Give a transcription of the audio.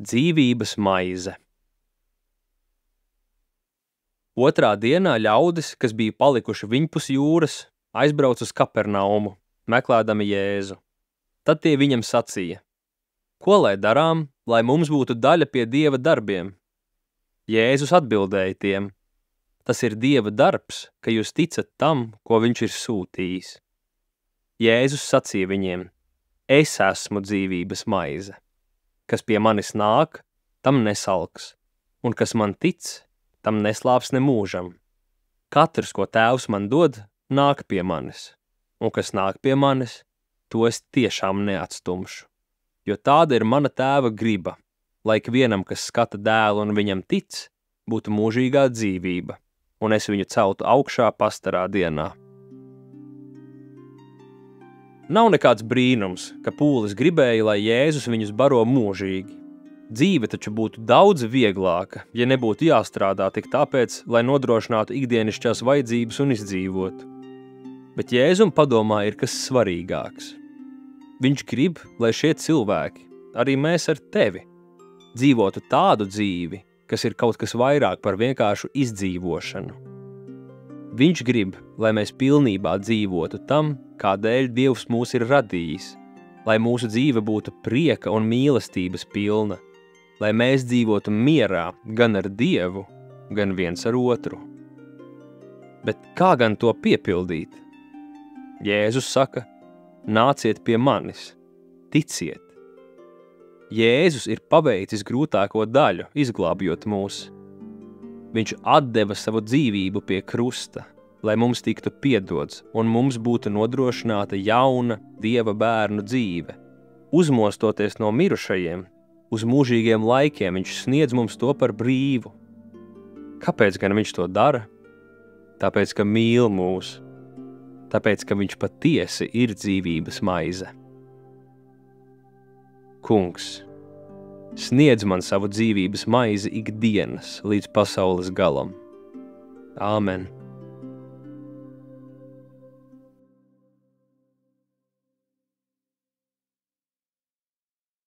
Dzīvības maize. Otrā dienā ļaudis, kas bija palikuši viņpus jūras, aizbrauca uz Kapernaumu, meklēdami Jēzu. Tad tie viņam sacīja: Ko lai darām, lai mums būtu daļa pie Dieva darbiem? Jēzus atbildēja tiem: Tas ir Dieva darbs, ka jūs ticat tam, ko viņš ir sūtījis. Jēzus sacīja viņiem: Es esmu dzīvības maize. Kas pie manis nāk, tam nesalks, un kas man tic, tam neslāps nemūžam. Katrs, ko Tēvs man dod, nāk pie manis, un kas nāk pie manis, to es tiešām neatstumšu. Jo tāda ir mana Tēva griba, lai ikvienam, kas skata dēlu un viņam tic, būtu mūžīgā dzīvība, un es viņu celtu augšā pastarā dienā. Nav nekāds brīnums, ka pūlis gribēja, lai Jēzus viņus baro mūžīgi. Dzīve taču būtu daudz vieglāka, ja nebūtu jāstrādā tik tāpēc, lai nodrošinātu ikdienišķās vajadzības un izdzīvotu. Bet Jēzum padomā ir kas svarīgāks. Viņš grib, lai šie cilvēki, arī mēs ar tevi, dzīvotu tādu dzīvi, kas ir kaut kas vairāk par vienkāršu izdzīvošanu. Viņš grib, lai mēs pilnībā dzīvotu tam, kādēļ Dievs mūs ir radījis, lai mūsu dzīve būtu prieka un mīlestības pilna, lai mēs dzīvotu mierā gan ar Dievu, gan viens ar otru. Bet kā gan to piepildīt? Jēzus saka: Nāciet pie manis, ticiet. Jēzus ir paveicis grūtāko daļu, izglābjot mūs. Viņš atdeva savu dzīvību pie krusta, lai mums tiktu piedots un mums būtu nodrošināta jauna Dieva bērnu dzīve. Uzmostoties no mirušajiem, uz mūžīgiem laikiem viņš sniedz mums to par brīvu. Kāpēc gan viņš to dara? Tāpēc, ka mīl mūs. Tāpēc, ka viņš patiesi ir dzīvības maize. Kungs, sniedz man savu dzīvības maizi ikdienas līdz pasaules galam. Āmen.